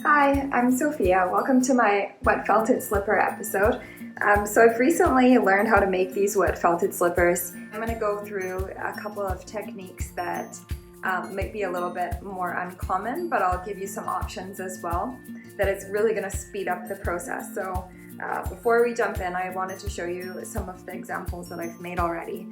Hi, I'm Sophia. Welcome to my wet felted slipper episode. So I've recently learned how to make these wet felted slippers. I'm going to go through a couple of techniques that might be a little bit more uncommon, but I'll give you some options as well that it's really going to speed up the process. So before we jump in, I wanted to show you some of the examples that I've made already.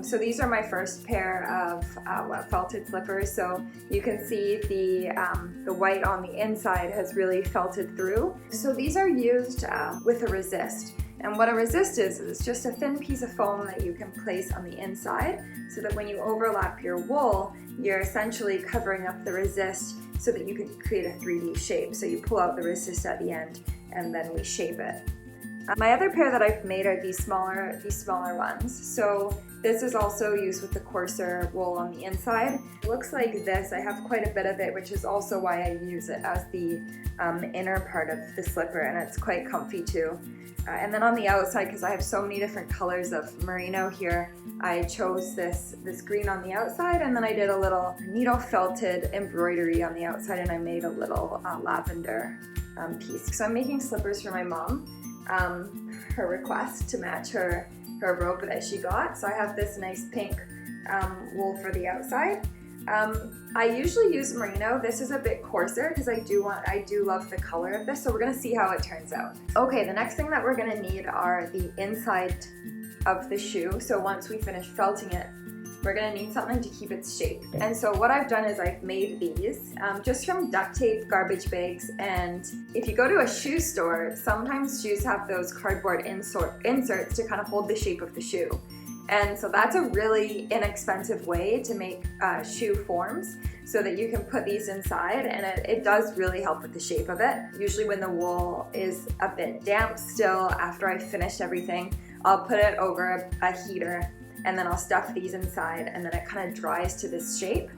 So these are my first pair of wet felted slippers. So you can see the white on the inside has really felted through. So these are used with a resist. And what a resist is it's just a thin piece of foam that you can place on the inside so that when you overlap your wool, you're essentially covering up the resist so that you can create a 3D shape. So you pull out the resist at the end and then we shape it. My other pair that I've made are these smaller ones. So this is also used with the coarser wool on the inside. It looks like this. I have quite a bit of it, which is also why I use it as the inner part of the slipper, and it's quite comfy too. And then on the outside, because I have so many different colors of merino here, I chose this green on the outside, and then I did a little needle felted embroidery on the outside, and I made a little lavender piece. So I'm making slippers for my mom, her request to match her robe that she got. So I have this nice pink wool for the outside. I usually use merino. This is a bit coarser because I do love the color of this, so we're gonna see how it turns out. Okay, the next thing that we're gonna need are the inside of the shoe. So once we finish felting it, we're gonna need something to keep its shape. And so what I've done is I've made these just from duct tape, garbage bags, and if you go to a shoe store, sometimes shoes have those cardboard inserts to kind of hold the shape of the shoe. And so that's a really inexpensive way to make shoe forms so that you can put these inside, and it does really help with the shape of it. Usually when the wool is a bit damp still after I've finished everything, I'll put it over a heater and then I'll stuff these inside, and then it kind of dries to this shape.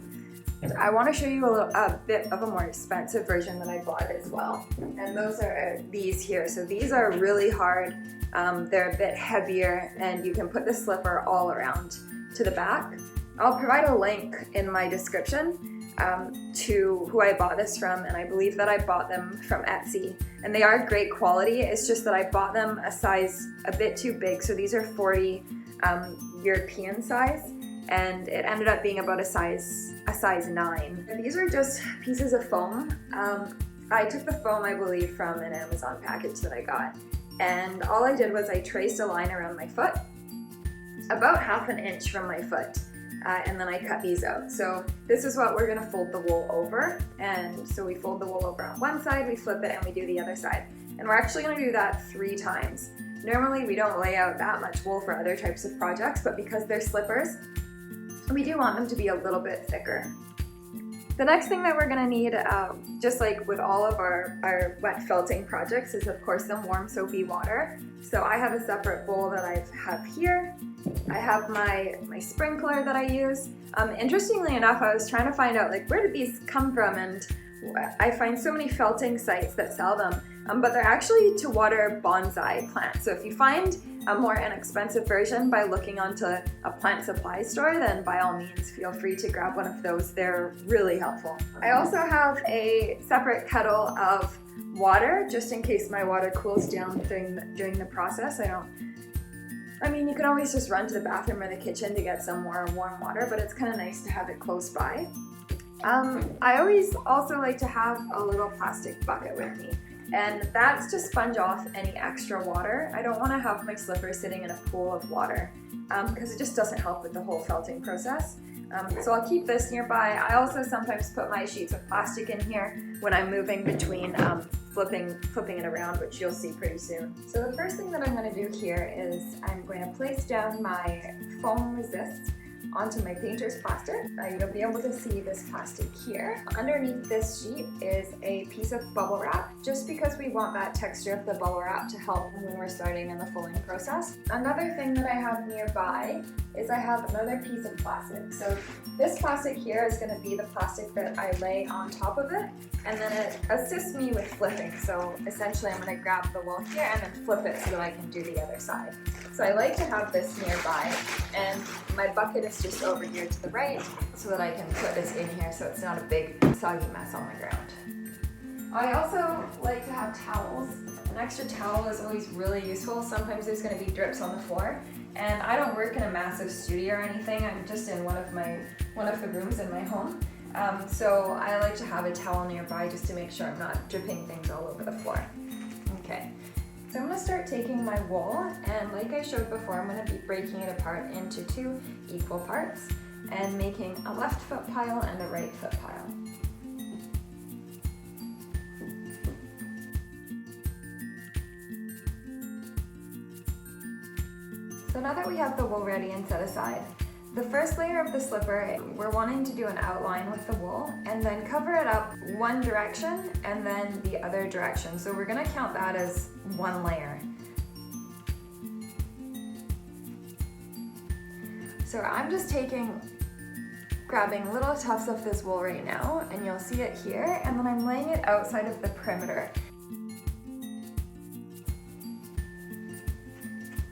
I want to show you a bit of a more expensive version that I bought as well. And those are these here. So these are really hard. They're a bit heavier, and you can put the slipper all around to the back. I'll provide a link in my description to who I bought this from, and I believe that I bought them from Etsy. And they are great quality. It's just that I bought them a size a bit too big. So these are 40 European size, and it ended up being about a size 9. And these are just pieces of foam. I took the foam, I believe, from an Amazon package that I got, and all I did was I traced a line around my foot, about ½ an inch from my foot, and then I cut these out. So this is what we're gonna fold the wool over, and so we fold the wool over on one side, we flip it, and we do the other side. And we're actually gonna do that 3 times. Normally we don't lay out that much wool for other types of projects, but because they're slippers, we do want them to be a little bit thicker. The next thing that we're gonna need, just like with all of our wet felting projects, is of course some warm soapy water. So I have a separate bowl that I have here. I have my sprinkler that I use. Interestingly enough, I was trying to find out like where did these come from, and I find so many felting sites that sell them, but they're actually to water bonsai plants. So if you find a more inexpensive version by looking onto a plant supply store, then by all means feel free to grab one of those. They're really helpful. I also have a separate kettle of water just in case my water cools down during the process. I mean, you can always just run to the bathroom or the kitchen to get some more warm water, but it's kind of nice to have it close by. I always also like to have a little plastic bucket with me, and that's to sponge off any extra water. I don't want to have my slipper sitting in a pool of water because it just doesn't help with the whole felting process. So I'll keep this nearby. I also sometimes put my sheets of plastic in here when I'm moving between flipping it around, which you'll see pretty soon. So the first thing that I'm going to do here is I'm going to place down my foam resist onto my painter's plastic. You'll be able to see this plastic here. Underneath this sheet is a piece of bubble wrap, just because we want that texture of the bubble wrap to help when we're starting in the fulling process. Another thing that I have nearby is I have another piece of plastic. So this plastic here is going to be the plastic that I lay on top of it, and then it assists me with flipping. So essentially I'm going to grab the wool here and then flip it so that I can do the other side. So I like to have this nearby, and my bucket is just over here to the right so that I can put this in here so it's not a big soggy mess on the ground. I also like to have towels. An extra towel is always really useful. Sometimes there's going to be drips on the floor, and I don't work in a massive studio or anything. I'm just in one of the rooms in my home. So I like to have a towel nearby just to make sure I'm not dripping things all over the floor. Okay, so I'm going to start taking my wool, and like I showed before, I'm going to be breaking it apart into 2 equal parts and making a left foot pile and a right foot pile. So now that we have the wool ready and set aside, the first layer of the slipper, we're wanting to do an outline with the wool and then cover it up one direction and then the other direction. So we're going to count that as 1 layer. So I'm just grabbing little tufts of this wool right now, and you'll see it here, and then I'm laying it outside of the perimeter.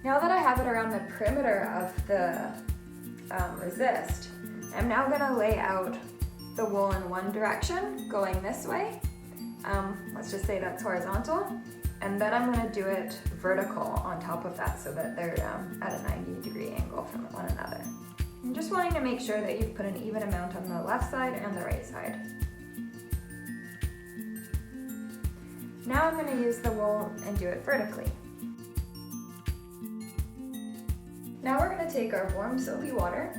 Now that I have it around the perimeter of the resist, I'm now going to lay out the wool in one direction, going this way. Let's just say that's horizontal. And then I'm going to do it vertical on top of that so that they're at a 90-degree angle from one another. I'm just wanting to make sure that you've put an even amount on the left side and the right side. Now I'm going to use the wool and do it vertically. Now we're going to take our warm soapy water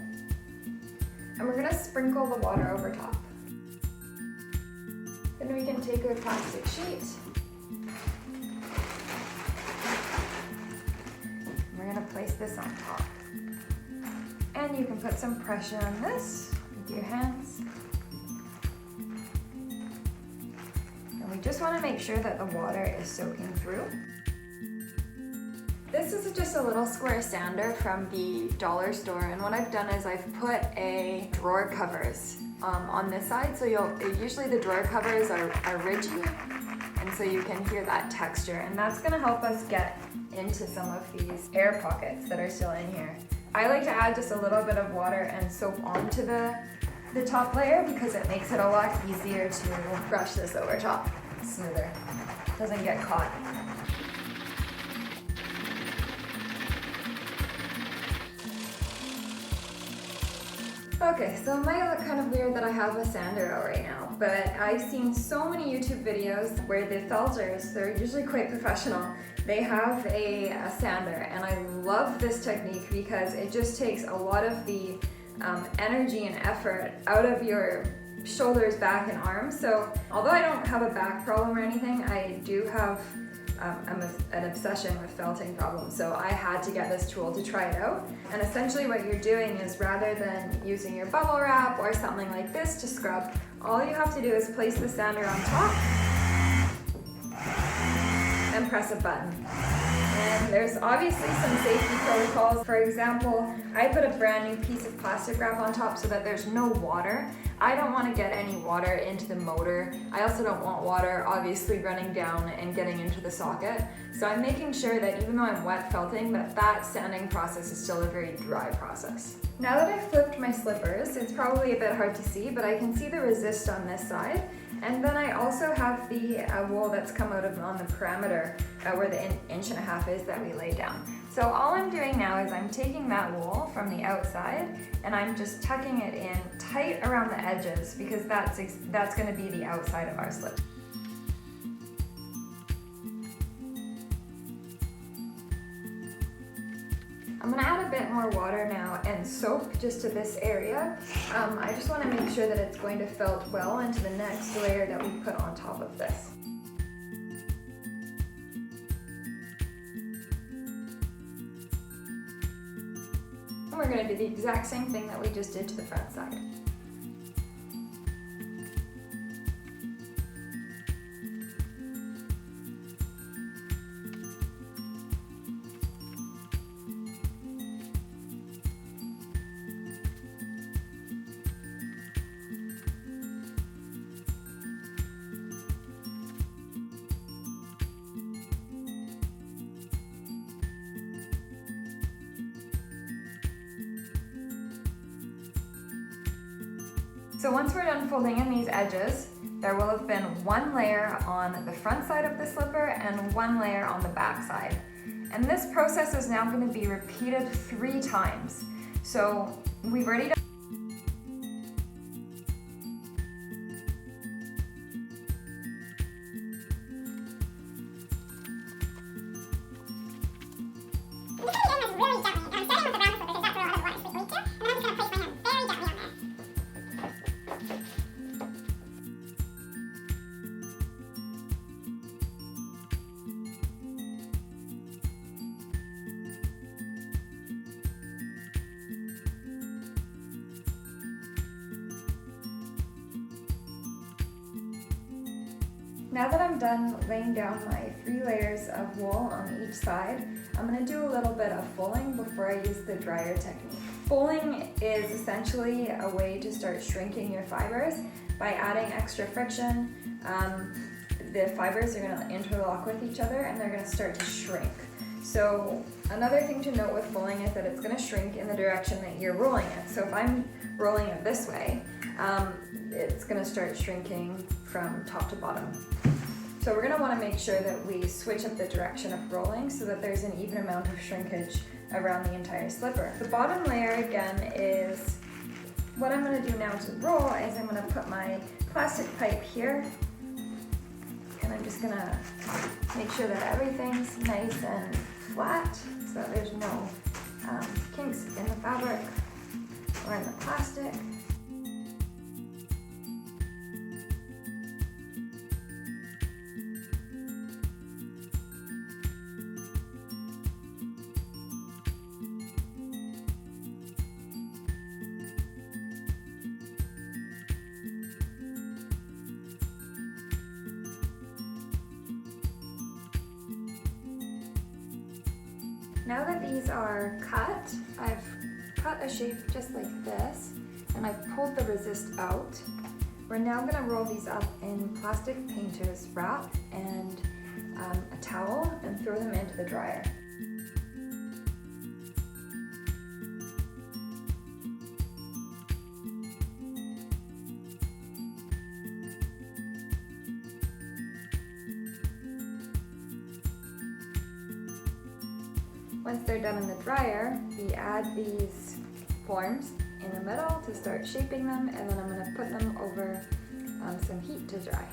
and we're going to sprinkle the water over top. Then we can take our plastic sheet. We're going to place this on top. And you can put some pressure on this with your hands. And we just want to make sure that the water is soaking through. This is just a little square sander from the dollar store, and what I've done is I've put a drawer covers on this side, so usually the drawer covers are ridgy, and so you can hear that texture, and that's going to help us get into some of these air pockets that are still in here. I like to add just a little bit of water and soap onto the top layer because it makes it a lot easier to brush this over top. It's smoother, doesn't get caught. Okay, so it might look kind of weird that I have a sander out right now, but I've seen so many YouTube videos where the felters, they're usually quite professional, they have a sander, and I love this technique because it just takes a lot of the energy and effort out of your shoulders, back, and arms. So although I don't have a back problem or anything, I do have an obsession with felting problems, so I had to get this tool to try it out. And essentially what you're doing is, rather than using your bubble wrap or something like this to scrub, all you have to do is place the sander on top and press a button. And there's obviously some safety protocols. For example, I put a brand new piece of plastic wrap on top so that there's no water. I don't want to get any water into the motor. I also don't want water obviously running down and getting into the socket. So I'm making sure that even though I'm wet felting, that sanding process is still a very dry process. Now that I've flipped my slippers, it's probably a bit hard to see, but I can see the resist on this side. And then I also have the wool that's come out on the perimeter where the 1.5 inches is that we laid down. So all I'm doing now is I'm taking that wool from the outside and I'm just tucking it in tight around the edges because that's going to be the outside of our slip. I'm going to add a bit more water now and soap just to this area. I just want to make sure that it's going to felt well into the next layer that we put on top of this. And we're going to do the exact same thing that we just did to the front side. So once we're done folding in these edges, there will have been one layer on the front side of the slipper and one layer on the back side. And this process is now going to be repeated 3 times. So we've already done Now that I'm done laying down my 3 layers of wool on each side, I'm going to do a little bit of fulling before I use the dryer technique. Fulling is essentially a way to start shrinking your fibers by adding extra friction. The fibers are going to interlock with each other and they're going to start to shrink. So another thing to note with fulling is that it's going to shrink in the direction that you're rolling it. So if I'm rolling it this way, it's going to start shrinking from top to bottom. So we're going to want to make sure that we switch up the direction of rolling so that there's an even amount of shrinkage around the entire slipper. The bottom layer again is, what I'm going to do now to roll is I'm going to put my plastic pipe here and I'm just going to make sure that everything's nice and flat so that there's no kinks in the fabric or in the plastic. Now that these are cut, I've cut a shape just like this and I've pulled the resist out. We're now going to roll these up in plastic painter's wrap and a towel and throw them into the dryer. Once they're done in the dryer, we add these forms in the middle to start shaping them, and then I'm going to put them over some heat to dry.